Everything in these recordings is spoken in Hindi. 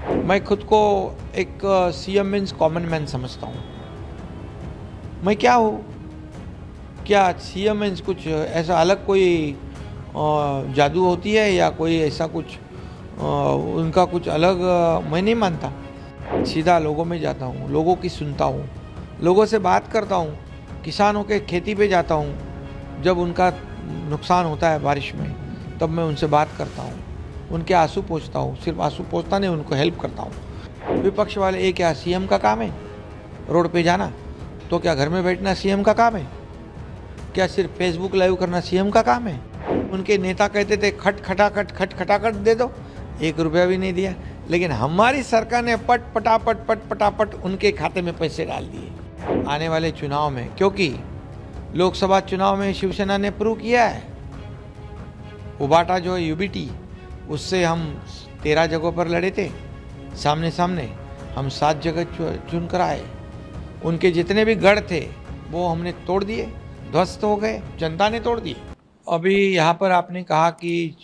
मैं खुद को एक सीएम मीन्स कॉमन मैन समझता हूँ। मैं क्या हूँ? क्या सीएम मीन्स कुछ ऐसा अलग कोई जादू होती है या कोई ऐसा कुछ उनका कुछ अलग मैं नहीं मानता। सीधा लोगों में जाता हूँ, लोगों की सुनता हूँ, लोगों से बात करता हूँ, किसानों के खेती पे जाता हूँ। जब उनका नुकसान होता है बारिश में तब मैं उनसे बात करता हूँ, उनके आंसू पोंछता हूँ। सिर्फ आंसू पोंछता नहीं, उनको हेल्प करता हूँ। विपक्ष वाले ये क्या सीएम का काम है रोड पे जाना? तो क्या घर में बैठना सीएम का काम है? क्या सिर्फ फेसबुक लाइव करना सीएम का काम है? उनके नेता कहते थे खट खटाखट दे दो, 1 रुपया भी नहीं दिया। लेकिन हमारी सरकार ने पट पटापट उनके खाते में पैसे डाल दिए आने वाले चुनाव में। क्योंकि लोकसभा चुनाव में शिवसेना ने प्रूव किया है, उबाटा जो है यूबीटी, उससे हम 13 जगहों पर लड़े थे सामने सामने, हम 7 जगह चुन कर आए। उनके जितने भी गढ़ थे वो हमने तोड़ दिए, ध्वस्त हो गए, जनता ने तोड़ दिए। अभी यहाँ पर आपने कहा कि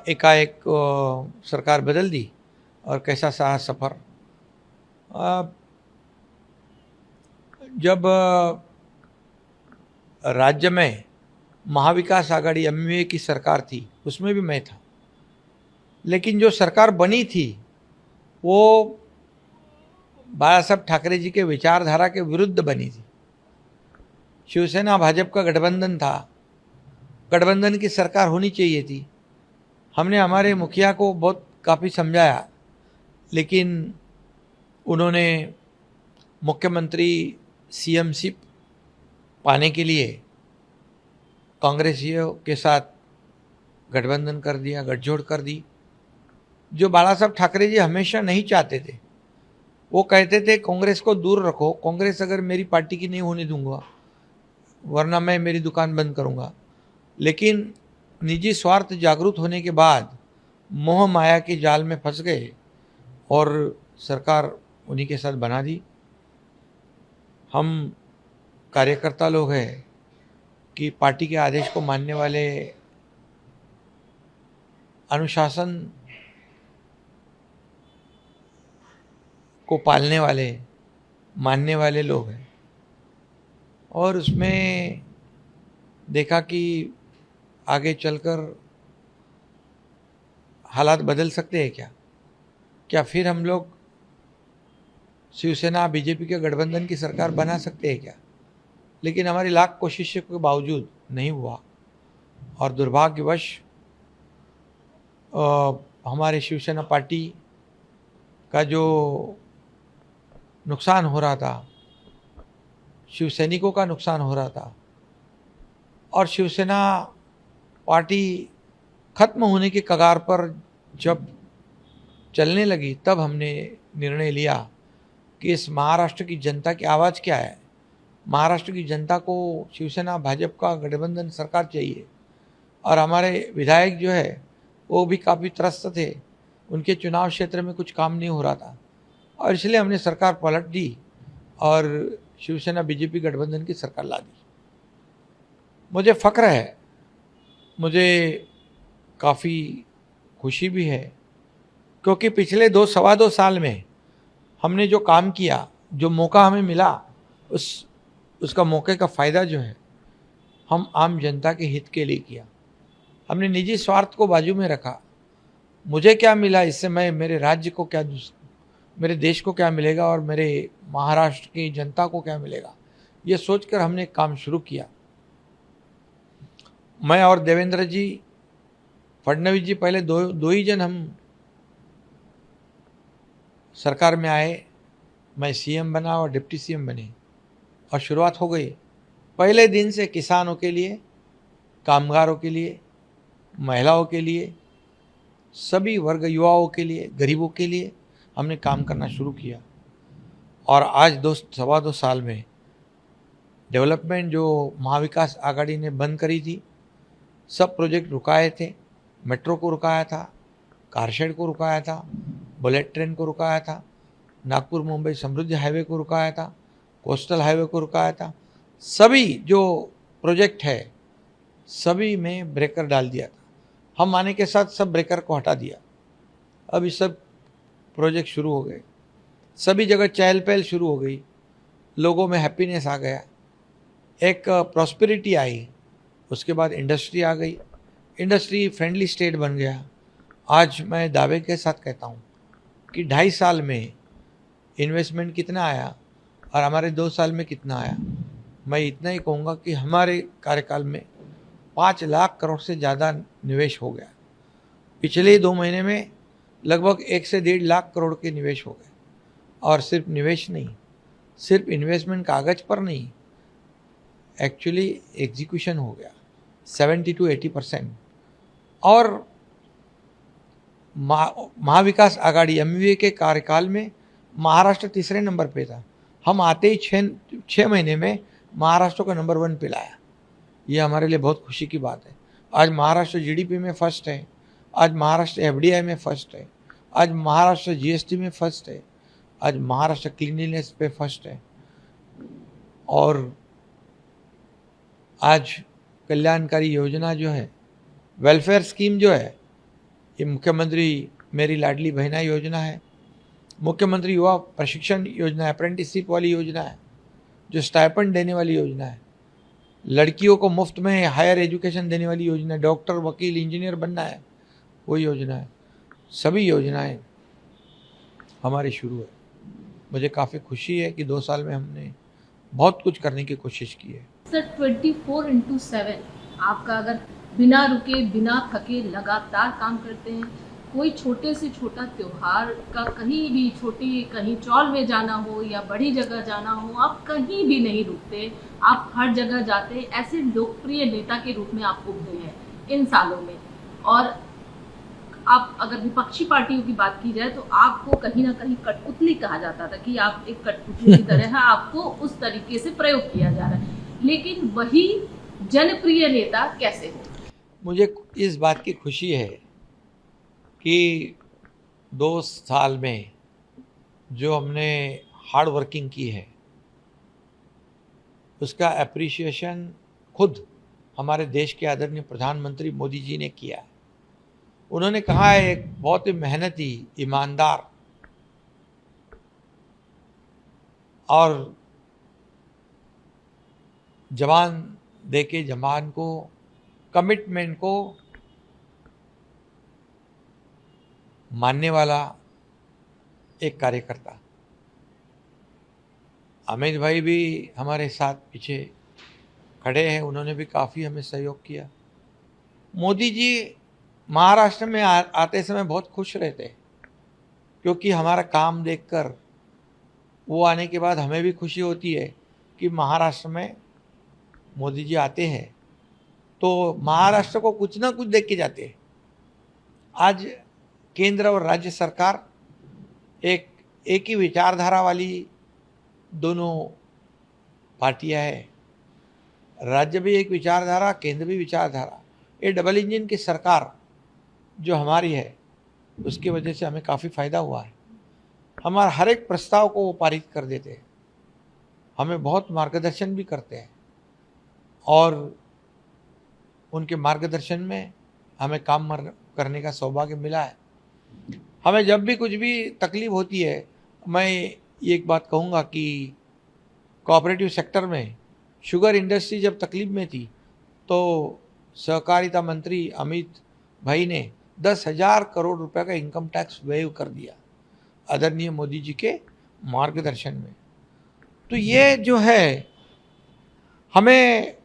एकाएक सरकार बदल दी और कैसा सहा सफ़र। जब राज्य में महाविकास आघाड़ी एमवीए की सरकार थी उसमें भी मैं था, लेकिन जो सरकार बनी थी वो बाला साहब ठाकरे जी के विचारधारा के विरुद्ध बनी थी। शिवसेना भाजपा का गठबंधन था, गठबंधन की सरकार होनी चाहिए थी। हमने हमारे मुखिया को बहुत काफ़ी समझाया, लेकिन उन्होंने मुख्यमंत्री सीएमशिप पाने के लिए कांग्रेसियों के साथ गठबंधन कर दिया, गठजोड़ कर दी, जो बाला साहब ठाकरे जी हमेशा नहीं चाहते थे। वो कहते थे कांग्रेस को दूर रखो, कांग्रेस अगर मेरी पार्टी की नहीं होने दूंगा वरना मैं मेरी दुकान बंद करूंगा। लेकिन निजी स्वार्थ जागरूक होने के बाद मोह माया के जाल में फंस गए और सरकार उन्हीं के साथ बना दी। हम कार्यकर्ता लोग हैं कि पार्टी के आदेश को मानने वाले, अनुशासन को पालने वाले, मानने वाले लोग हैं। और उसमें देखा कि आगे चलकर हालात बदल सकते हैं क्या फिर हम लोग शिवसेना बीजेपी के गठबंधन की सरकार बना सकते हैं क्या? लेकिन हमारी लाख कोशिशों के बावजूद नहीं हुआ और दुर्भाग्यवश हमारे शिवसेना पार्टी का जो नुकसान हो रहा था, शिवसैनिकों का नुकसान हो रहा था और शिवसेना पार्टी खत्म होने के कगार पर जब चलने लगी तब हमने निर्णय लिया कि इस महाराष्ट्र की जनता की आवाज़ क्या है। महाराष्ट्र की जनता को शिवसेना भाजपा का गठबंधन सरकार चाहिए और हमारे विधायक जो है वो भी काफ़ी त्रस्त थे, उनके चुनाव क्षेत्र में कुछ काम नहीं हो रहा था और इसलिए हमने सरकार पलट दी और शिवसेना बीजेपी गठबंधन की सरकार ला दी। मुझे फ़ख्र है, मुझे काफ़ी खुशी भी है, क्योंकि पिछले 2 साल में हमने जो काम किया, जो मौका हमें मिला, उसका मौके का फ़ायदा जो है हम आम जनता के हित के लिए किया। हमने निजी स्वार्थ को बाजू में रखा। मुझे क्या मिला इससे, मैं मेरे राज्य को क्या, मेरे देश को क्या मिलेगा और मेरे महाराष्ट्र की जनता को क्या मिलेगा, ये सोचकर हमने काम शुरू किया। मैं और देवेंद्र जी फडणवीस जी पहले दो ही जन हम सरकार में आए। मैं सीएम बना और डिप्टी सीएम बने और शुरुआत हो गई। पहले दिन से किसानों के लिए, कामगारों के लिए, महिलाओं के लिए, सभी वर्ग, युवाओं के लिए, गरीबों के लिए हमने काम करना शुरू किया। और आज 2 साल में डेवलपमेंट जो महाविकास आघाड़ी ने बंद करी थी, सब प्रोजेक्ट रुकाए थे। मेट्रो को रुकाया था, कारशेड को रुकाया था, बुलेट ट्रेन को रुकाया था, नागपुर मुंबई समृद्धि हाईवे को रुकाया था, कोस्टल हाईवे को रुकाया था। सभी जो प्रोजेक्ट है सभी में ब्रेकर डाल दिया था। हम आने के साथ सब ब्रेकर को हटा दिया अब ये सब प्रोजेक्ट शुरू हो गए, सभी जगह चहल पहल शुरू हो गई, लोगों में हैप्पीनेस आ गया, एक प्रॉस्पेरिटी आई। उसके बाद इंडस्ट्री आ गई, इंडस्ट्री फ्रेंडली स्टेट बन गया। आज मैं दावे के साथ कहता हूँ कि 2.5 साल में इन्वेस्टमेंट कितना आया और हमारे 2 साल में कितना आया। मैं इतना ही कहूँगा कि हमारे कार्यकाल में 5 लाख करोड़ से ज़्यादा निवेश हो गया। पिछले 2 महीने में लगभग 1 से 1.5 लाख करोड़ के निवेश हो गए। और सिर्फ निवेश नहीं, सिर्फ इन्वेस्टमेंट कागज पर नहीं, एक्चुअली एग्जीक्यूशन हो गया 70 to 80%। और महाविकास आघाड़ी MVA के कार्यकाल में महाराष्ट्र तीसरे नंबर पे था। हम आते ही 6 महीने में महाराष्ट्र को नंबर 1 पे लाया। ये हमारे लिए बहुत खुशी की बात है। आज महाराष्ट्र GDP में फर्स्ट है, आज महाराष्ट्र FDI में फर्स्ट है, आज महाराष्ट्र GST में फर्स्ट है, आज महाराष्ट्र क्लीनलीनेस पे फर्स्ट है। और आज कल्याणकारी योजना जो है, वेलफेयर स्कीम जो है, ये मुख्यमंत्री मेरी लाडली बहना योजना है, मुख्यमंत्री युवा प्रशिक्षण योजना है, अप्रेंटिसशिप वाली योजना है, जो स्टाइपेंड देने वाली योजना है, लड़कियों को मुफ्त में हायर एजुकेशन देने वाली योजना है, डॉक्टर वकील इंजीनियर बनना है वो योजना है। सभी योजनाएं हमारी शुरू है। मुझे काफ़ी खुशी है कि 2 साल में हमने बहुत कुछ करने की कोशिश की है। सर 24/7 आपका अगर बिना रुके बिना थके लगातार काम करते हैं, कोई छोटे से छोटा त्योहार का कहीं भी कहीं चौल में जाना हो या बड़ी जगह जाना हो, आप कहीं भी नहीं रुकते, आप हर जगह जाते। ऐसे लोकप्रिय नेता के रूप में आप उभरे हैं इन सालों में। और आप अगर विपक्षी पार्टियों की बात की जाए तो आपको कहीं ना कहीं कठपुतली कहा जाता था कि आप एक कठपुतली की तरह है, आपको उस तरीके से प्रयोग किया जा रहा है। लेकिन वही जनप्रिय नेता कैसे हो? मुझे इस बात की खुशी है कि 2 साल में जो हमने हार्ड वर्किंग की है उसका एप्रिसिएशन खुद हमारे देश के आदरणीय प्रधानमंत्री मोदी जी ने किया है। उन्होंने कहा है एक बहुत ही मेहनती, ईमानदार और जवान देके जवान को, कमिटमेंट को मानने वाला एक कार्यकर्ता। अमित भाई भी हमारे साथ पीछे खड़े हैं, उन्होंने भी काफ़ी हमें सहयोग किया। मोदी जी महाराष्ट्र में आते समय बहुत खुश रहते, क्योंकि हमारा काम देखकर वो आने के बाद हमें भी खुशी होती है कि महाराष्ट्र में मोदी जी आते हैं तो महाराष्ट्र को कुछ ना कुछ देख के जाते हैं। आज केंद्र और राज्य सरकार एक ही विचारधारा वाली दोनों पार्टियां हैं। राज्य भी एक विचारधारा, केंद्र भी विचारधारा, ये डबल इंजन की सरकार जो हमारी है उसकी वजह से हमें काफ़ी फ़ायदा हुआ है। हमारा हर एक प्रस्ताव को वो पारित कर देते हैं, हमें बहुत मार्गदर्शन भी करते हैं और उनके मार्गदर्शन में हमें काम करने का सौभाग्य मिला है। हमें जब भी कुछ भी तकलीफ होती है, मैं ये एक बात कहूँगा कि कोऑपरेटिव सेक्टर में शुगर इंडस्ट्री जब तकलीफ में थी तो सहकारिता मंत्री अमित भाई ने 10,000 करोड़ रुपए का इनकम टैक्स वेव कर दिया आदरणीय मोदी जी के मार्गदर्शन में। तो ये जो है हमें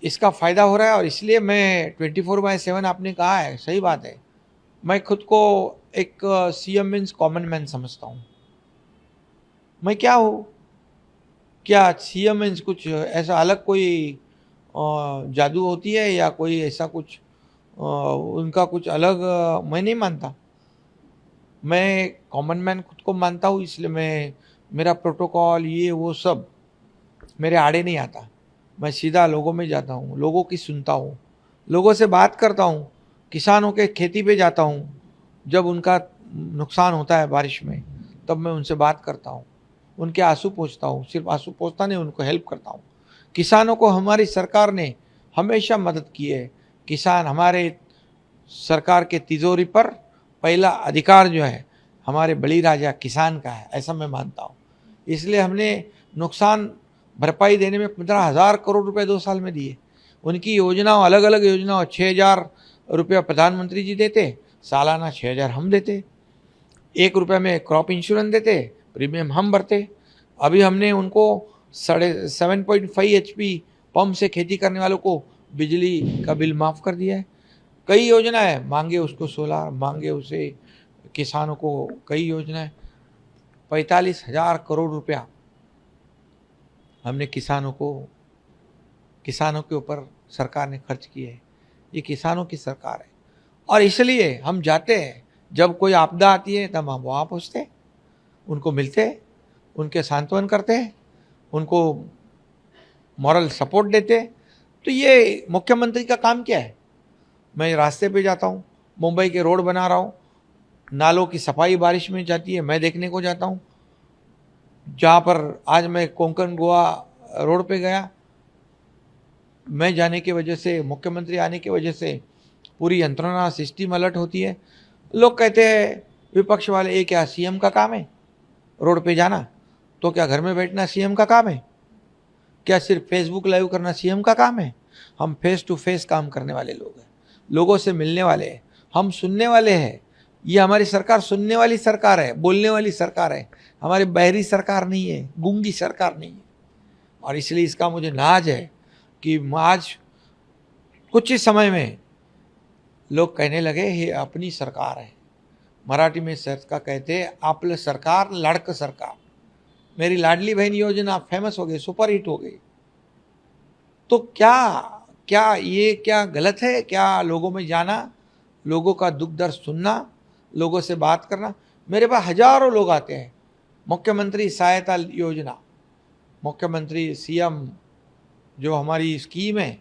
इसका फ़ायदा हो रहा है और इसलिए मैं 24/7 आपने कहा है, सही बात है, मैं खुद को एक CM मीन्स कॉमन मैन समझता हूँ। मैं क्या हूँ, क्या CM मीन्स कुछ ऐसा अलग कोई जादू होती है या कोई ऐसा कुछ उनका कुछ अलग मैं नहीं मानता। मैं कॉमन मैन खुद को मानता हूँ, इसलिए मेरा प्रोटोकॉल ये वो सब मेरे आड़े नहीं आता। मैं सीधा लोगों में जाता हूँ, लोगों की सुनता हूँ, लोगों से बात करता हूँ, किसानों के खेती पे जाता हूँ, जब उनका नुकसान होता है बारिश में तब मैं उनसे बात करता हूँ, उनके आंसू पोंछता हूँ, सिर्फ आंसू पोंछता नहीं, उनको हेल्प करता हूँ। किसानों को हमारी सरकार ने हमेशा मदद की है। किसान हमारे सरकार के तिजोरी पर पहला अधिकार जो है हमारे बलिराजा किसान का है, ऐसा मैं मानता हूँ। इसलिए हमने नुकसान भरपाई देने में 15,000 करोड़ रुपए 2 साल में दिए। उनकी योजनाओं, अलग अलग योजनाओं, 6,000 रुपया प्रधानमंत्री जी देते, सालाना 6,000 हम देते, 1 रुपये में क्रॉप इंश्योरेंस देते, प्रीमियम हम भरते। अभी हमने उनको 7.5 HP पंप से खेती करने वालों को बिजली का बिल माफ़ कर दिया है। कई योजनाएं, मांगे उसको सोलार, मांगे उसे किसानों को कई योजनाएं। 45,000 करोड़ रुपया हमने किसानों के ऊपर सरकार ने खर्च किए है। ये किसानों की सरकार है और इसलिए हम जाते हैं, जब कोई आपदा आती है तब हम वहाँ पहुँचते, उनको मिलते, उनके सांत्वन करते, उनको मॉरल सपोर्ट देते। तो ये मुख्यमंत्री का काम क्या है? मैं रास्ते पे जाता हूँ, मुंबई के रोड बना रहा हूँ, नालों की सफाई बारिश में जाती है, मैं देखने को जाता हूँ। जहाँ पर आज मैं कोंकण गोवा रोड पे गया, मैं जाने की वजह से, मुख्यमंत्री आने की वजह से पूरी यंत्रणा सिस्टम अलर्ट होती है। लोग कहते हैं विपक्ष वाले, ये क्या सीएम का काम है रोड पे जाना? तो क्या घर में बैठना सीएम का काम है? क्या सिर्फ फेसबुक लाइव करना सीएम का काम है? हम फेस टू फेस काम करने वाले लोग हैं, लोगों से मिलने वाले हैं, हम सुनने वाले हैं। ये हमारी सरकार सुनने वाली सरकार है, बोलने वाली सरकार है, हमारी बहरी सरकार नहीं है, गूंगी सरकार नहीं है। और इसलिए इसका मुझे नाज है कि आज कुछ ही समय में लोग कहने लगे ये अपनी सरकार है। मराठी में सरकार कहते हैं आपलं सरकार लाडकं सरकार। मेरी लाडली बहन योजना फेमस हो गई, सुपर हिट हो गई। तो क्या ये क्या गलत है? क्या लोगों में जाना, लोगों का दुख दर्द सुनना, लोगों से बात करना? मेरे पास हजारों लोग आते हैं। मुख्यमंत्री सहायता योजना, मुख्यमंत्री सीएम जो हमारी स्कीम है,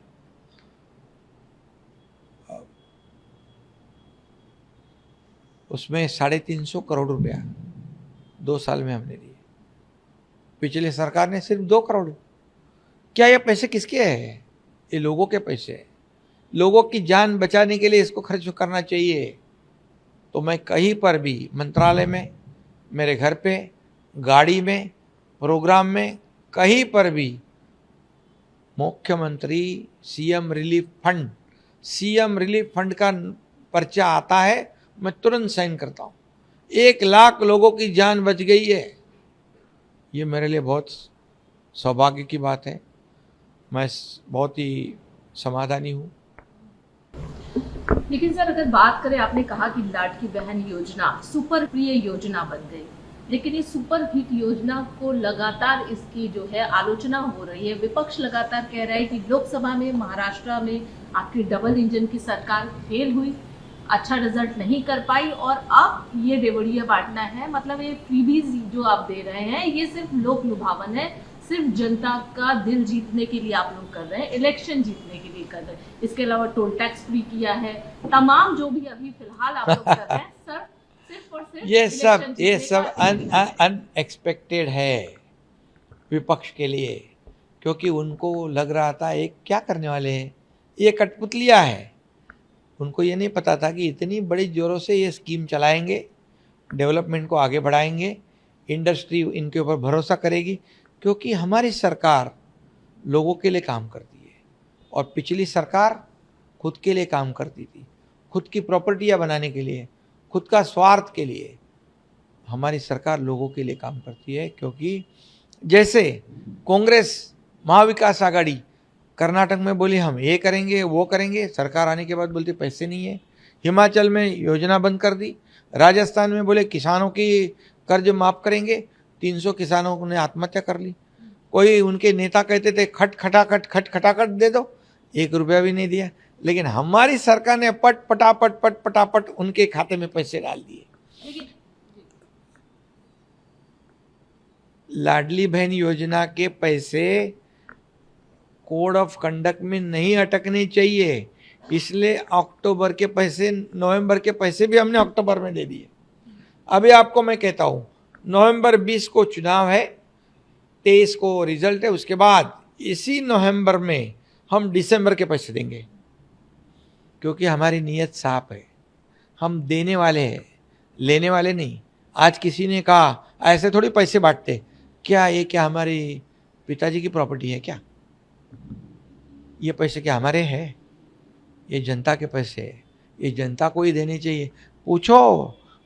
उसमें 350 करोड़ रुपया 2 साल में हमने दिए। पिछले सरकार ने सिर्फ 2 करोड़। क्या ये पैसे किसके हैं? ये लोगों के पैसे हैं। लोगों की जान बचाने के लिए इसको खर्च करना चाहिए। तो मैं कहीं पर भी, मंत्रालय में, मेरे घर पे, गाड़ी में, प्रोग्राम में, कहीं पर भी मुख्यमंत्री सीएम रिलीफ फंड का पर्चा आता है, मैं तुरंत साइन करता हूँ। 1 लाख लोगों की जान बच गई है। ये मेरे लिए बहुत सौभाग्य की बात है। मैं बहुत ही समाधानी हूँ। लेकिन सर, अगर बात करें, आपने कहा कि लाडली बहन योजना सुपर प्रिय योजना बन गई, लेकिन इस सुपर हिट योजना को लगातार इसकी जो है आलोचना हो रही है। विपक्ष लगातार कह रहा है कि लोकसभा में महाराष्ट्र में आपकी डबल इंजन की सरकार फेल हुई, अच्छा रिजल्ट नहीं कर पाई और अब ये रेवड़िया बांटना है, मतलब ये फ्रीबीज जो आप दे रहे हैं ये सिर्फ लोक लुभावन है, सिर्फ जनता का दिल जीतने के लिए आप लोग कर रहे हैं, इलेक्शन जीतने के लिए कर रहे हैं। इसके अलावा टोल टैक्स फ्री किया है, तमाम जो भी अभी फिलहाल आप लोग कर रहे हैं सर, सिर्फ और सिर्फ ये सब अनएक्सपेक्टेड है विपक्ष के लिए, क्योंकि उनको लग रहा था एक क्या करने वाले हैं, ये कठपुतलिया है। उनको ये नहीं पता था कि इतनी बड़ी जोरों से ये स्कीम चलाएंगे, डेवलपमेंट को आगे बढ़ाएंगे, इंडस्ट्री इनके ऊपर भरोसा करेगी, क्योंकि हमारी सरकार लोगों के लिए काम करती है और पिछली सरकार खुद के लिए काम करती थी, खुद की प्रॉपर्टियां बनाने के लिए, खुद का स्वार्थ के लिए। हमारी सरकार लोगों के लिए काम करती है, क्योंकि जैसे कांग्रेस महाविकास आघाड़ी कर्नाटक में बोली हम ये करेंगे वो करेंगे, सरकार आने के बाद बोलती पैसे नहीं है। हिमाचल में योजना बंद कर दी, राजस्थान में बोले किसानों की कर्ज माफ़ करेंगे, 300 किसानों ने आत्महत्या कर ली। कोई उनके नेता कहते थे खट दे दो, 1 रुपया भी नहीं दिया। लेकिन हमारी सरकार ने पट पटापट उनके खाते में पैसे डाल दिए। लाडली बहन योजना के पैसे कोड ऑफ कंडक्ट में नहीं अटकने चाहिए, इसलिए अक्टूबर के पैसे, नवंबर के पैसे भी हमने अक्टूबर में दे दिए। अभी आपको मैं कहता हूँ, नवंबर 20 को चुनाव है, 23 को रिजल्ट है, उसके बाद इसी नवंबर में हम दिसंबर के पैसे देंगे, क्योंकि हमारी नीयत साफ है, हम देने वाले हैं। लेने वाले नहीं। आज किसी ने कहा ऐसे थोड़ी पैसे बांटते, क्या ये क्या हमारी पिताजी की प्रॉपर्टी है क्या? ये पैसे क्या हमारे हैं? ये जनता के पैसे है, ये जनता को ही देने चाहिए। पूछो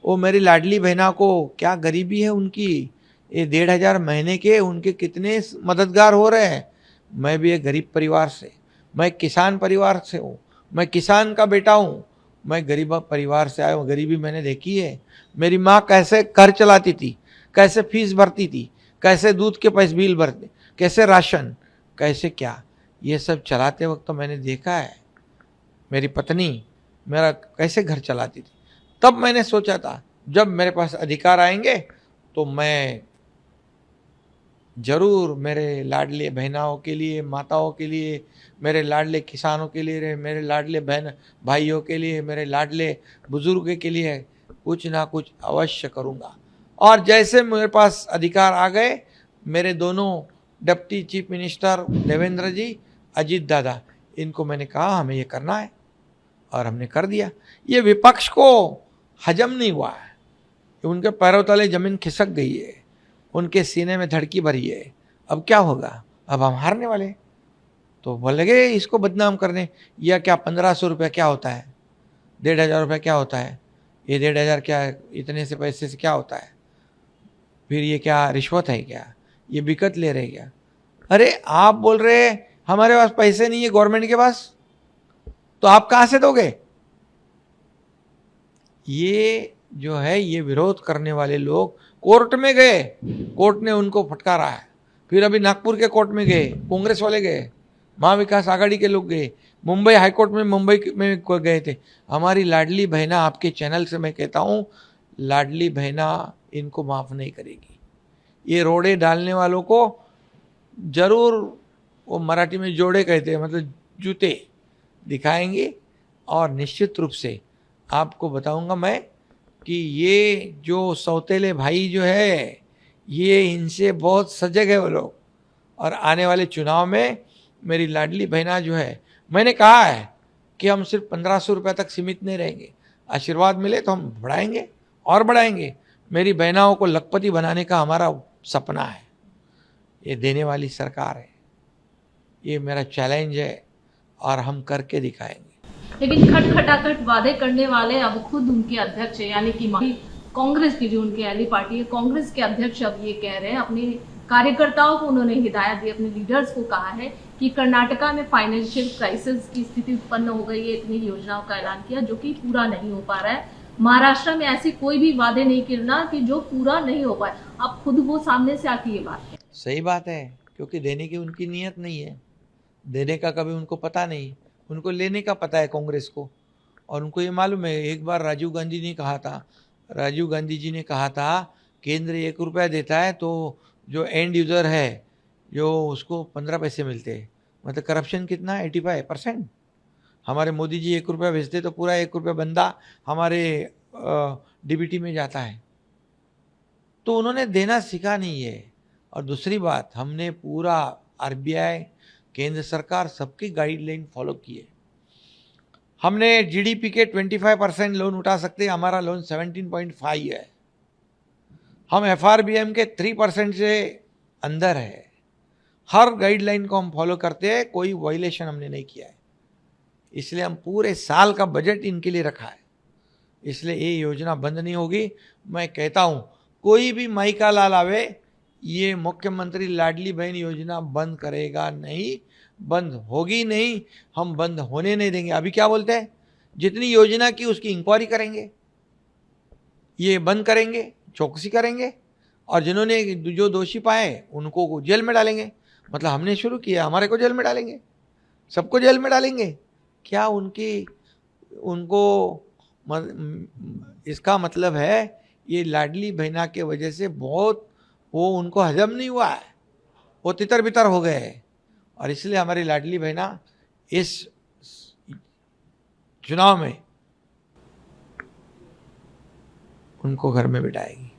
वो मेरी लाडली बहना को क्या गरीबी है उनकी, ये 1,500 महीने के उनके कितने मददगार हो रहे हैं। मैं भी एक गरीब परिवार से, मैं किसान परिवार से हूँ, मैं किसान का बेटा हूँ, मैं गरीब परिवार से आया हूँ। गरीबी मैंने देखी है। मेरी माँ कैसे घर चलाती थी, कैसे फीस भरती थी, कैसे दूध के पैसे बिल भरते, कैसे राशन, कैसे क्या, ये सब चलाते वक्त तो मैंने देखा है। मेरी पत्नी मेरा कैसे घर चलाती थी। तब मैंने सोचा था जब मेरे पास अधिकार आएंगे तो मैं जरूर मेरे लाडले बहनाओं के लिए, माताओं के लिए, मेरे लाडले किसानों के लिए, मेरे लाडले बहन भाइयों के लिए, मेरे लाडले बुजुर्ग के लिए कुछ ना कुछ अवश्य करूँगा। और जैसे मेरे पास अधिकार आ गए, मेरे दोनों डिप्टी चीफ मिनिस्टर देवेंद्र जी, अजीत दादा, इनको मैंने कहा हमें ये करना है और हमने कर दिया। ये विपक्ष को हजम नहीं हुआ है, उनके पैरों तले जमीन खिसक गई है, उनके सीने में धड़की भरी है। अब क्या होगा? अब हम हारने वाले। तो वो लगे इसको बदनाम करने। या क्या 1,500 रुपया क्या होता है, 1,500 रुपया क्या होता है, ये 1,500 क्या इतने से पैसे से क्या होता है? फिर ये क्या रिश्वत है क्या? ये बिकट ले रहे क्या? अरे आप बोल रहे हमारे पास पैसे नहीं है गवर्नमेंट के पास, तो आप कहां से दोगे? ये जो है ये विरोध करने वाले लोग कोर्ट में गए, कोर्ट ने उनको फटकारा है। फिर अभी नागपुर के कोर्ट में गए, कांग्रेस वाले गए, महाविकास आघाड़ी के लोग गए, मुंबई हाईकोर्ट में मुंबई में गए थे। हमारी लाडली बहना, आपके चैनल से मैं कहता हूँ, लाडली बहना इनको माफ़ नहीं करेगी। ये रोड़े डालने वालों को जरूर, वो मराठी में जोड़े कहते हैं, मतलब जूते दिखाएंगे। और निश्चित रूप से आपको बताऊंगा मैं कि ये जो सौतेले भाई जो है, ये इनसे बहुत सजग है वो लोग। और आने वाले चुनाव में मेरी लाडली बहना जो है, मैंने कहा है कि हम सिर्फ 1,500 रुपये तक सीमित नहीं रहेंगे। आशीर्वाद मिले तो हम बढ़ाएंगे और बढ़ाएंगे। मेरी बहनाओं को लखपति बनाने का हमारा सपना है। ये देने वाली सरकार है, ये मेरा चैलेंज है और हम करके दिखाएंगे। लेकिन खटखटाखट वादे करने वाले अब खुद उनके अध्यक्ष है, यानी कि कांग्रेस की जो उनकी अली पार्टी है, कांग्रेस के अध्यक्ष अब ये कह रहे हैं, अपने कार्यकर्ताओं को उन्होंने हिदायत दी, अपने लीडर्स को कहा है कि कर्नाटका में फाइनेंशियल क्राइसिस की स्थिति उत्पन्न हो गई है, इतनी योजनाओं का ऐलान किया जो कि पूरा नहीं हो पा रहा है। महाराष्ट्र में ऐसे कोई भी वादे नहीं करना कि जो पूरा नहीं हो पाए। अब खुद वो सामने से आके ये बात है। सही बात है, क्योंकि देने की उनकी नीयत नहीं है, देने का कभी उनको पता नहीं, उनको लेने का पता है कांग्रेस को। और उनको ये मालूम है, एक बार राजीव गांधी ने कहा था, राजीव गांधी जी ने कहा था केंद्र 1 रुपया देता है तो जो एंड यूज़र है जो उसको 15 पैसे मिलते हैं। मतलब करप्शन कितना, 85%। हमारे मोदी जी 1 रुपया भेजते तो पूरा 1 रुपया बंदा हमारे डीबीटी में जाता है। तो उन्होंने देना सीखा नहीं है। और दूसरी बात, हमने पूरा आरबीआई, केंद्र सरकार सबकी गाइडलाइन फॉलो की है। हमने जीडीपी के 25% लोन उठा सकते हैं, हमारा लोन 17.5 है। हम एफआरबीएम के 3% से अंदर है। हर गाइडलाइन को हम फॉलो करते हैं, कोई वायलेशन हमने नहीं किया है। इसलिए हम पूरे साल का बजट इनके लिए रखा है, इसलिए ये योजना बंद नहीं होगी। मैं कहता हूँ कोई भी माई का लाल आवे, ये मुख्यमंत्री लाडली बहन योजना बंद करेगा नहीं, बंद होगी नहीं, हम बंद होने नहीं देंगे। अभी क्या बोलते हैं, जितनी योजना की उसकी इंक्वायरी करेंगे, ये बंद करेंगे, चौकसी करेंगे, और जिन्होंने जो दोषी पाए उनको जेल में डालेंगे। मतलब हमने शुरू किया, हमारे को जेल में डालेंगे, सबको जेल में डालेंगे। क्या उनको इसका मतलब है ये लाडली बहना के वजह से बहुत वो उनको हजम नहीं हुआ है, वो तितर बितर हो गए हैं। और इसलिए हमारी लाडली बहना इस चुनाव में उनको घर में बिठाएगी।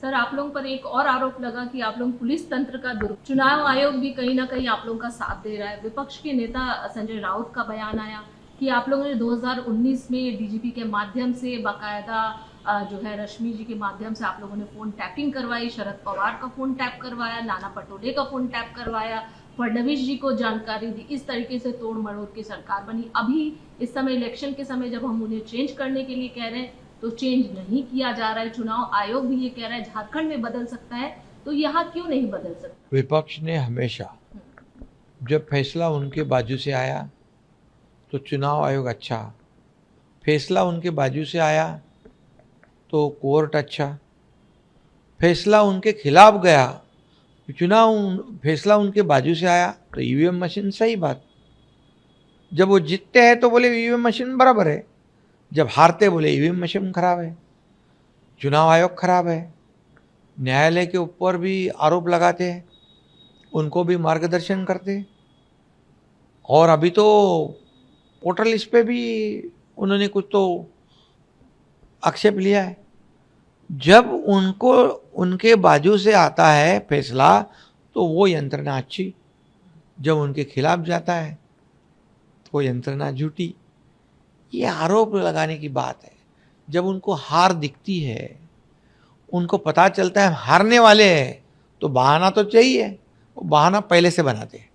सर, आप लोगों पर एक और आरोप लगा कि आप लोग पुलिस तंत्र का चुनाव आयोग भी कहीं ना कहीं आप लोगों का साथ दे रहा है। विपक्ष के नेता संजय राउत का बयान आया कि आप लोगों ने 2019 में डीजीपी के माध्यम से बाकायदा जो है रश्मि जी के माध्यम से आप लोगों ने फ़ोन टैपिंग करवाई, शरद पवार का फ़ोन टैप करवाया, नाना पटोले का फ़ोन टैप करवाया, फडणवीस जी को जानकारी दी, इस तरीके से तोड़ मरोड़ की सरकार बनी। अभी इस समय इलेक्शन के समय जब हम उन्हें चेंज करने के लिए कह रहे हैं तो चेंज नहीं किया जा रहा है। चुनाव आयोग भी ये कह रहा है झारखंड में बदल सकता है, तो यहाँ क्यों नहीं बदल सकता? विपक्ष ने हमेशा जब फैसला उनके बाजू से आया तो चुनाव आयोग अच्छा, फैसला उनके बाजू से आया तो कोर्ट अच्छा, फैसला उनके खिलाफ गया, फैसला उनके बाजू से आया तो ईवीएम मशीन सही बात। जब वो जीतते हैं तो बोले ईवीएम मशीन बराबर है, जब हारते बोले ईवीएम मशीन खराब है, चुनाव आयोग खराब है। न्यायालय के ऊपर भी आरोप लगाते हैं, उनको भी मार्गदर्शन करते। और अभी तो वोटर लिस्ट पे भी उन्होंने कुछ तो आक्षेप लिया है। जब उनको उनके बाजू से आता है फैसला तो वो यंत्रणा अच्छी, जब उनके खिलाफ जाता है तो वो यंत्रणा झूठी। ये आरोप लगाने की बात है। जब उनको हार दिखती है, उनको पता चलता है हारने वाले हैं, तो बहाना तो चाहिए, वो बहाना पहले से बनाते हैं।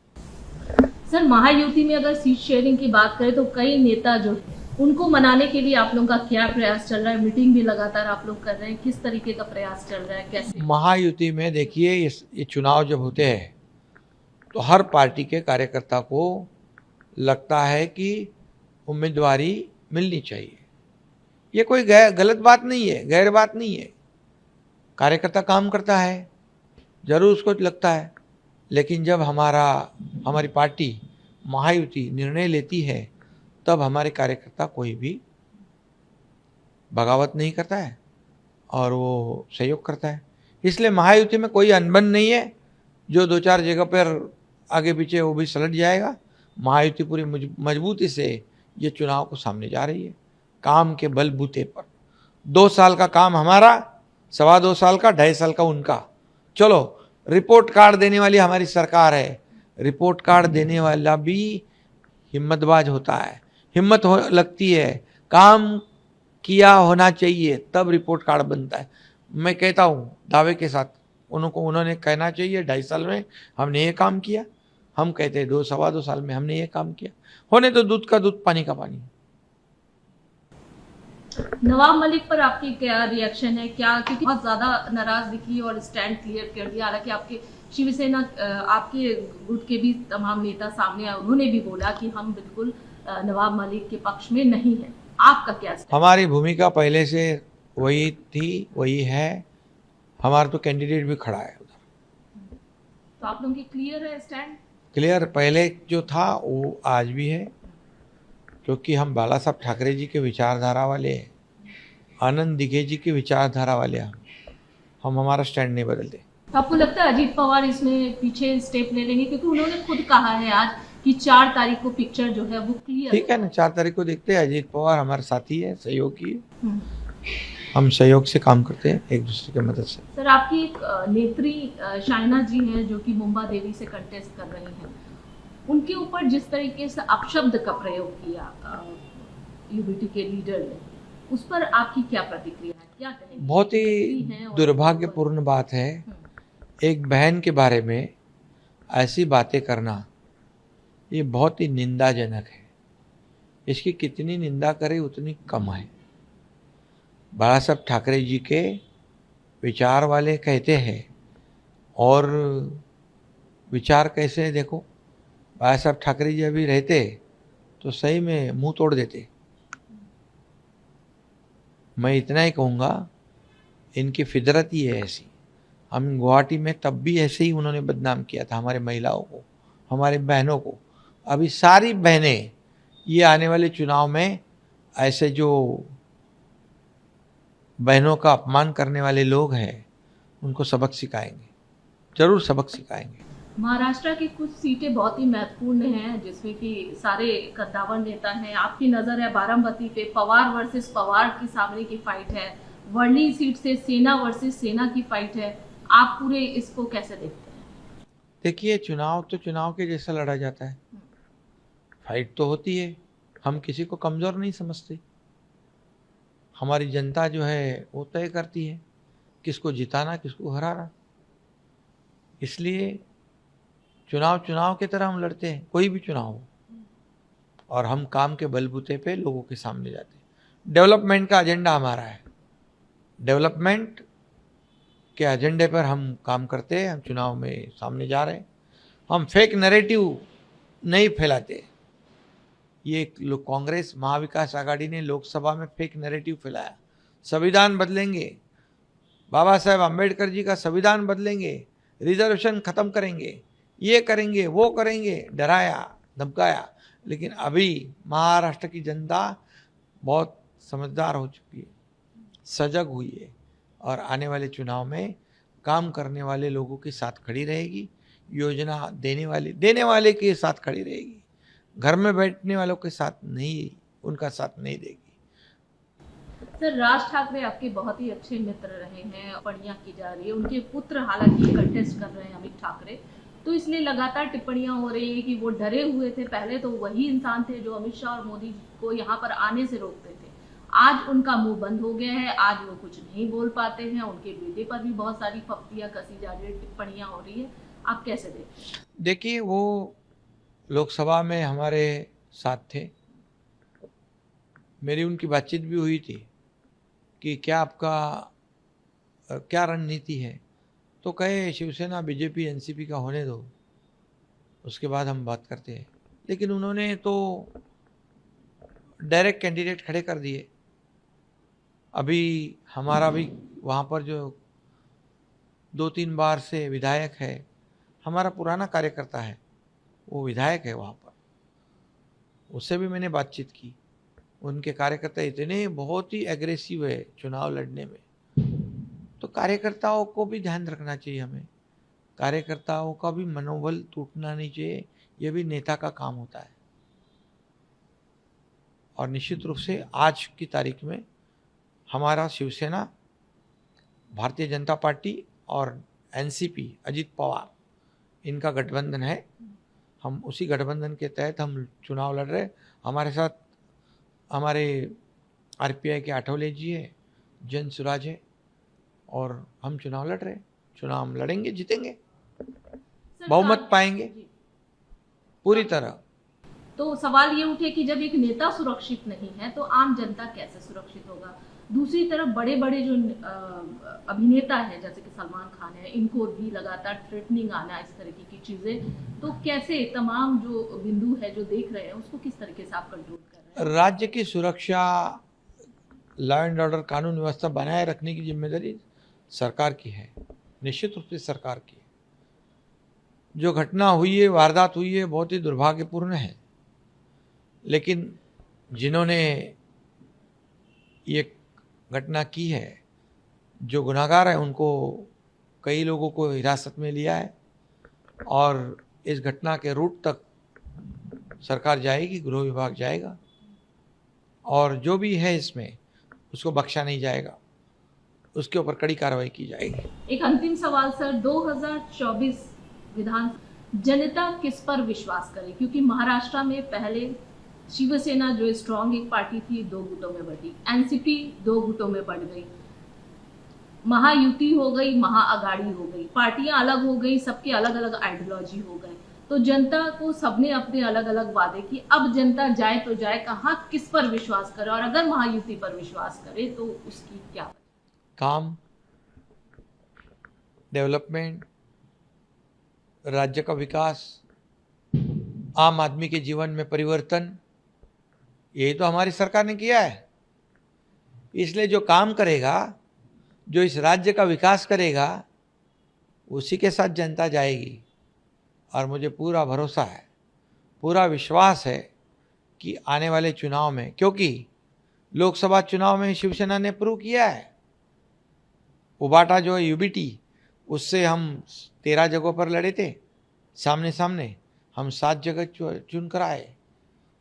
सर, महायुति में अगर सीट शेयरिंग की बात करें तो कई नेता जो है उनको मनाने के लिए आप लोगों का क्या प्रयास चल रहा है? मीटिंग भी लगातार आप लोग कर रहे हैं, किस तरीके का प्रयास चल रहा है, कैसे? महायुति में देखिए, ये चुनाव जब होते हैं तो हर पार्टी के कार्यकर्ता को लगता है कि उम्मीदवारी मिलनी चाहिए। ये कोई गलत बात नहीं है, गैर बात नहीं है। कार्यकर्ता काम करता है, जरूर उसको लगता है, लेकिन जब हमारी पार्टी महायुति निर्णय लेती है तब हमारे कार्यकर्ता कोई भी बगावत नहीं करता है और वो सहयोग करता है। इसलिए महायुति में कोई अनबन नहीं है। जो दो चार जगह पर आगे पीछे वो भी सलट जाएगा। महायुति पूरी मजबूती से ये चुनाव को सामने जा रही है, काम के बलबूते पर। 2 साल का काम हमारा, 2.25 साल का, 2.5 साल का उनका। चलो, रिपोर्ट कार्ड देने वाली हमारी सरकार है। रिपोर्ट कार्ड देने वाला भी हिम्मतबाज होता है, हिम्मत लगती है, काम किया होना चाहिए तब रिपोर्ट कार्ड बनता है। मैं कहता हूँ दावे के साथ, उन्होंने कहना चाहिए 2.5 साल में हमने ये काम किया। हम कहते हैं 2 साल में हमने ये काम किया। होने तो दूध का दूध, पानी का पानी। नवाब मलिक पर आपकी क्या रिएक्शन है? क्या, क्योंकि बहुत ज्यादा नाराज दिखी और स्टैंड क्लियर कर दिया। हालांकि आपके शिवसेना, आपके गुट के भी तमाम नेता सामने आए, उन्होंने भी बोला कि हम बिल्कुल नवाब मलिक के पक्ष में नहीं है। आपका क्या स्टैंड? हमारी भूमिका पहले से वही थी, वही है। हमारा तो कैंडिडेट भी खड़ा है उधर। तो आप लोगों की क्लियर है स्टैंड? क्लियर पहले जो था वो आज भी है, क्योंकि हम बाला साहब ठाकरे जी के विचारधारा वाले हैं, आनंद दिघे जी की विचारधारा वाले हैं। हम हमारा स्टैंड नहीं बदलते। तो आपको लगता है अजीत पवार इसमें पीछे स्टेप ले लेंगे? क्योंकि उन्होंने खुद कहा है आज कि 4 तारीख को पिक्चर जो है वो क्लियर। ठीक है ना, 4 तारीख को देखते हैं। अजीत पवार हमारे साथी है, सहयोगी है। हम्म। हम सहयोग से काम करते हैं, एक दूसरे की मदद से। सर, आपकी एक नेत्री शाइना जी हैं जो कि मुंबा देवी से कंटेस्ट कर रही हैं, उनके ऊपर जिस तरीके से अपशब्द का प्रयोग किया यूबीटी के लीडर ने, उस पर आपकी क्या प्रतिक्रिया है, क्या कहेंगे? बहुत ही दुर्भाग्यपूर्ण बात है एक बहन के बारे में ऐसी बातें करना। ये बहुत ही निंदाजनक है। इसकी कितनी निंदा करें उतनी कम है। बाला साहब ठाकरे जी के विचार वाले कहते हैं, और विचार कैसे है देखो। बाला साहब ठाकरे जी अभी रहते तो सही में मुंह तोड़ देते। मैं इतना ही कहूँगा, इनकी फितरत ही है ऐसी। हम गुवाहाटी में तब भी ऐसे ही उन्होंने बदनाम किया था हमारे महिलाओं को, हमारे बहनों को। अभी सारी बहनें ये आने वाले चुनाव में ऐसे जो बहनों का अपमान करने वाले लोग हैं उनको सबक सिखाएंगे, जरूर सबक सिखाएंगे। महाराष्ट्र की कुछ सीटें बहुत ही महत्वपूर्ण हैं जिसमें कि सारे कद्दावर नेता हैं। आपकी नज़र है बारामती पे, पवार वर्सेस पवार की सामने की फाइट है। वर्ली सीट से सेना वर्सेस सेना की फाइट है। आप पूरे इसको कैसे देखते हैं? देखिए, चुनाव तो चुनाव के जैसा लड़ा जाता है, फाइट तो होती है। हम किसी को कमज़ोर नहीं समझते। हमारी जनता जो है वो तय करती है किसको जिताना किसको हराना। इसलिए चुनाव की तरह हम लड़ते हैं, कोई भी चुनाव हो, और हम काम के बलबूते पे लोगों के सामने जाते हैं। डेवलपमेंट का एजेंडा हमारा है, डेवलपमेंट के एजेंडे पर हम काम करते हैं। हम चुनाव में सामने जा रहे हैं, हम फेक नैरेटिव नहीं फैलाते। ये कांग्रेस महाविकास आघाड़ी ने लोकसभा में फेक नैरेटिव फैलाया, संविधान बदलेंगे, बाबा साहेब अम्बेडकर जी का संविधान बदलेंगे, रिजर्वेशन खत्म करेंगे, ये करेंगे वो करेंगे, डराया धमकाया। लेकिन अभी महाराष्ट्र की जनता बहुत समझदार हो चुकी है, सजग हुई है, और आने वाले चुनाव में काम करने वाले लोगों के साथ खड़ी रहेगी, योजना देने वाले के साथ खड़ी रहेगी, घर में बैठने वालों के साथ नहीं, उनका साथ नहीं देगी। सर, राज ठाकरे आपके बहुत ही अच्छे मित्र रहे हैं, टिप्पणियां की जा रही है, उनके पुत्र हालांकि कंटेस्ट कर रहे हैं अमित ठाकरे, तो इसलिए लगातार टिप्पणियां हो रही है कि वो डरे हुए थे। पहले तो वही इंसान थे जो अमित शाह और मोदी को यहाँ पर आने से रोकते थे, आज उनका मुंह बंद हो गया है, आज वो कुछ नहीं बोल पाते हैं। उनके बेटे पर भी बहुत सारी फप्तियां कसी जा रही है, टिप्पणियां हो रही है, आप कैसे देखते हैं? देखिए, वो लोकसभा में हमारे साथ थे, मेरी उनकी बातचीत भी हुई थी कि क्या आपका क्या रणनीति है, तो कहे शिवसेना बीजेपी एनसीपी का होने दो, उसके बाद हम बात करते हैं। लेकिन उन्होंने तो डायरेक्ट कैंडिडेट खड़े कर दिए। अभी हमारा भी वहाँ पर जो 2-3 बार से विधायक है, हमारा पुराना कार्यकर्ता है, वो विधायक है वहाँ पर, उससे भी मैंने बातचीत की। उनके कार्यकर्ता इतने बहुत ही एग्रेसिव है चुनाव लड़ने में, तो कार्यकर्ताओं को भी ध्यान रखना चाहिए हमें, कार्यकर्ताओं का भी मनोबल टूटना नहीं चाहिए, ये भी नेता का काम होता है। और निश्चित रूप से आज की तारीख में हमारा शिवसेना, भारतीय जनता पार्टी और एनसीपी अजित पवार, इनका गठबंधन है। हम उसी गठबंधन के तहत हम चुनाव लड़ रहे। हमारे साथ हमारे आरपीआई के आठवले जी है, जन सुराज है, और हम चुनाव लड़ रहे हैं। चुनाव हम लड़ेंगे, जीतेंगे, बहुमत पाएंगे पूरी तरह। तो सवाल ये उठे कि जब एक नेता सुरक्षित नहीं है तो आम जनता कैसे सुरक्षित होगा? दूसरी तरफ बड़े बड़े जो अभिनेता हैं जैसे कि सलमान खान है, इनको भी लगातार थ्रेटनिंग आना, इस तरीके की चीजें, तो कैसे तमाम जो बिंदु है जो देख रहे हैं उसको किस तरीके से आप कंट्रोल कर रहे हैं? राज्य की सुरक्षा, लॉ एंड ऑर्डर, कानून व्यवस्था बनाए रखने की जिम्मेदारी सरकार की है, निश्चित रूप से सरकार की है। जो घटना हुई है, वारदात हुई है, बहुत ही दुर्भाग्यपूर्ण है, लेकिन जिन्होंने ये घटना की है, जो गुनाहगार है, उनको कई लोगों को हिरासत में लिया है, और इस घटना के रूट तक सरकार जाएगी, गृह विभाग जाएगा, और जो भी है इसमें उसको बख्शा नहीं जाएगा, उसके ऊपर कड़ी कार्रवाई की जाएगी। एक अंतिम सवाल सर, 2024 विधान जनता किस पर विश्वास करे? क्योंकि महाराष्ट्र में पहले शिवसेना जो स्ट्रॉन्ग एक पार्टी थी 2 गुटों में बटी, एनसीपी 2 गुटों में बढ़ गई, महायुति हो गई, महाअगाड़ी हो गई, पार्टियां अलग हो गई, सबके अलग अलग आइडियोलॉजी हो गए, तो जनता को सबने अपने अलग अलग वादे किए। अब जनता जाए तो जाए कहाँ, किस पर विश्वास करे? और अगर महायुति पर विश्वास करे तो उसकी क्या वजह? काम, डेवलपमेंट, राज्य का विकास, आम आदमी के जीवन में परिवर्तन, यही तो हमारी सरकार ने किया है। इसलिए जो काम करेगा, जो इस राज्य का विकास करेगा, उसी के साथ जनता जाएगी। और मुझे पूरा भरोसा है, पूरा विश्वास है कि आने वाले चुनाव में, क्योंकि लोकसभा चुनाव में शिवसेना ने प्रूव किया है, उबाटा जो है यूबीटी, उससे हम 13 जगहों पर लड़े थे सामने सामने, हम 7 जगह चुन कर आए।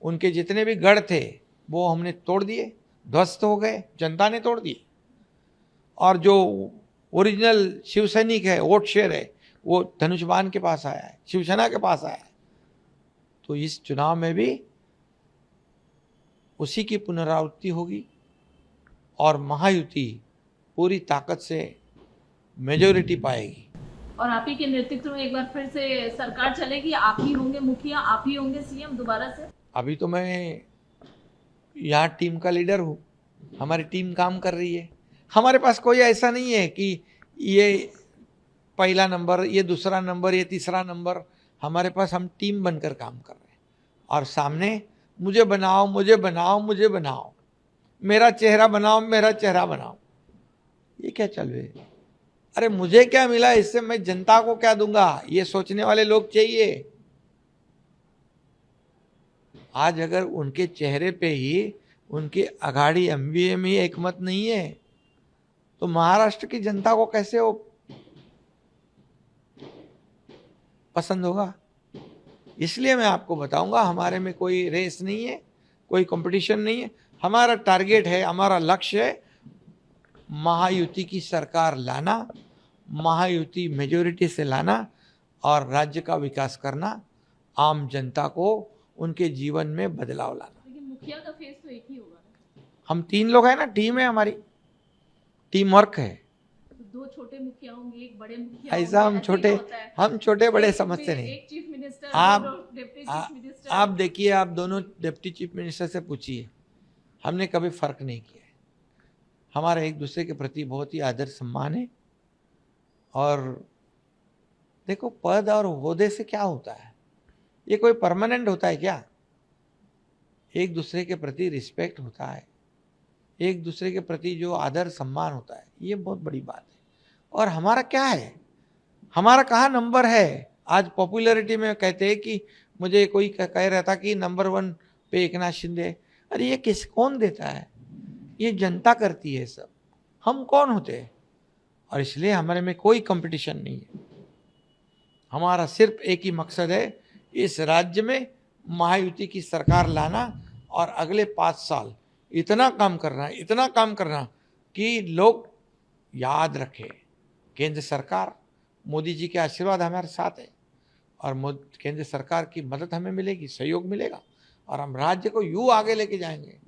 उनके जितने भी गढ़ थे वो हमने तोड़ दिए, ध्वस्त हो गए, जनता ने तोड़ दिए। और जो ओरिजिनल शिव सैनिक है, वोट शेयर है, वो धनुषबाण के पास आया है, शिवसेना के पास आया है। तो इस चुनाव में भी उसी की पुनरावृत्ति होगी, और महायुति पूरी ताकत से मेजॉरिटी पाएगी। और आप ही के नेतृत्व में एक बार फिर से सरकार चलेगी, आप ही होंगे मुखिया, आप ही होंगे सीएम दोबारा से? अभी तो मैं यहाँ टीम का लीडर हूँ, हमारी टीम काम कर रही है। हमारे पास कोई ऐसा नहीं है कि ये पहला नंबर, ये दूसरा नंबर, ये तीसरा नंबर। हमारे पास हम टीम बनकर काम कर रहे हैं और सामने मुझे बनाओ, मुझे बनाओ, मुझे बनाओ, मेरा चेहरा बनाओ, मेरा चेहरा बनाओ, ये क्या चल रही है? अरे मुझे क्या मिला इससे, मैं जनता को क्या दूंगा, ये सोचने वाले लोग चाहिए। आज अगर उनके चेहरे पे ही, उनके अघाड़ी एमवीए में एक मत नहीं है तो महाराष्ट्र की जनता को कैसे वो पसंद होगा? इसलिए मैं आपको बताऊंगा, हमारे में कोई रेस नहीं है, कोई कंपटीशन नहीं है। हमारा टारगेट है, हमारा लक्ष्य है महायुति की सरकार लाना, महायुति मेजॉरिटी से लाना और राज्य का विकास करना, आम जनता को उनके जीवन में बदलाव लाना। लेकिन मुखिया का फेस तो एक ही होगा ना? हम 3 लोग हैं ना, टीम है हमारी, टीम वर्क है। तो 2 छोटे मुखिया होंगे, एक बड़े मुखिया ऐसा होंगे, हम छोटे बड़े समझते नहीं। एक चीफ मिनिस्टर, आप डिप्टी चीफ मिनिस्टर। आप देखिए, आप दोनों डिप्टी चीफ मिनिस्टर से पूछिए, हमने कभी फर्क नहीं किया है। हमारा एक दूसरे के प्रति बहुत ही आदर सम्मान है। और देखो, पद और ओहदे से क्या होता है? ये कोई परमानेंट होता है क्या? एक दूसरे के प्रति रिस्पेक्ट होता है, एक दूसरे के प्रति जो आदर सम्मान होता है, ये बहुत बड़ी बात है। और हमारा क्या है, हमारा कहाँ नंबर है? आज पॉपुलैरिटी में कहते हैं कि मुझे कोई कह रहा था कि नंबर 1 पे एकनाथ शिंदे। अरे ये कौन देता है? ये जनता करती है सब, हम कौन होते हैं? और इसलिए हमारे में कोई कंपटीशन नहीं है। हमारा सिर्फ एक ही मकसद है, इस राज्य में महायुति की सरकार लाना और अगले 5 साल इतना काम करना, इतना काम करना कि लोग याद रखें, केंद्र सरकार, मोदी जी के आशीर्वाद हमारे साथ है और केंद्र सरकार की मदद हमें मिलेगी, सहयोग मिलेगा और हम राज्य को यूँ आगे लेके जाएंगे।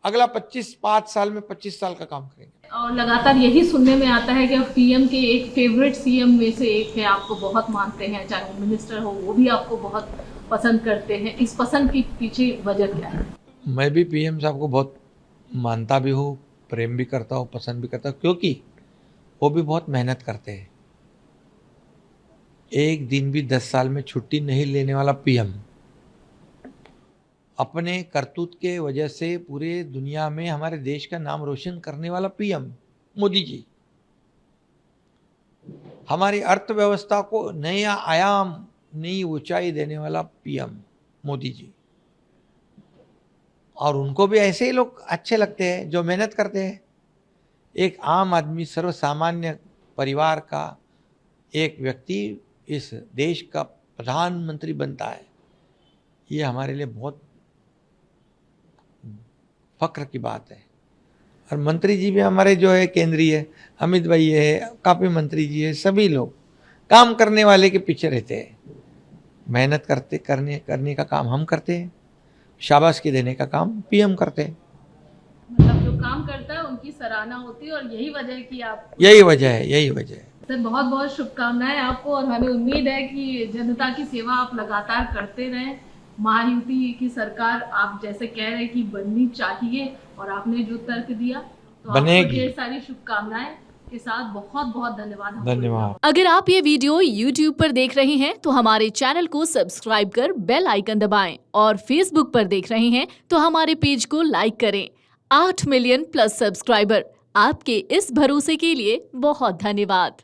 अगला 5 साल में 25 साल का काम करेंगे। और लगातार यही सुनने में आता है कि आप पीएम के एक फेवरेट सीएम में से एक है, आपको बहुत मानते हैं, चाहे वो मिनिस्टर हो वो भी आपको बहुत पसंद करते हैं। इस पसंद के पीछे वजह क्या है? मैं भी पीएम साहब को बहुत मानता भी हूँ, प्रेम भी करता हूँ, पसंद भी करता हूँ, क्योंकि वो भी बहुत मेहनत करते हैं। एक दिन भी 10 साल में छुट्टी नहीं लेने वाला पीएम, अपने करतूत के वजह से पूरे दुनिया में हमारे देश का नाम रोशन करने वाला पीएम मोदी जी, हमारी अर्थव्यवस्था को नया आयाम, नई ऊंचाई देने वाला पीएम मोदी जी। और उनको भी ऐसे ही लोग अच्छे लगते हैं जो मेहनत करते हैं। एक आम आदमी, सर्वसामान्य परिवार का एक व्यक्ति इस देश का प्रधानमंत्री बनता है, ये हमारे लिए बहुत फक्र की बात है। और मंत्री जी भी हमारे जो है केंद्रीय, अमित भाई है, काफ़ी मंत्री जी है, सभी लोग काम करने वाले के पीछे रहते हैं। मेहनत करने का काम हम करते हैं, शाबाशी देने का काम पीएम करते हैं। मतलब जो काम करता है उनकी सराहना होती है और यही वजह है कि आप, यही वजह है। सर बहुत बहुत शुभकामनाएं आपको और हमें उम्मीद है कि जनता की सेवा आप लगातार करते रहें। महायुति की सरकार आप जैसे कह रहे हैं कि बननी चाहिए और आपने जो तर्क दिया तो बनेगी। आपको ढेर सारी शुभकामनाएं के साथ बहुत बहुत धन्यवाद। धन्यवाद। अगर आप ये वीडियो YouTube पर देख रहे हैं तो हमारे चैनल को सब्सक्राइब कर बेल आइकन दबाएं और Facebook पर देख रहे हैं तो हमारे पेज को लाइक करें। 8 मिलियन प्लस सब्सक्राइबर, आपके इस भरोसे के लिए बहुत धन्यवाद।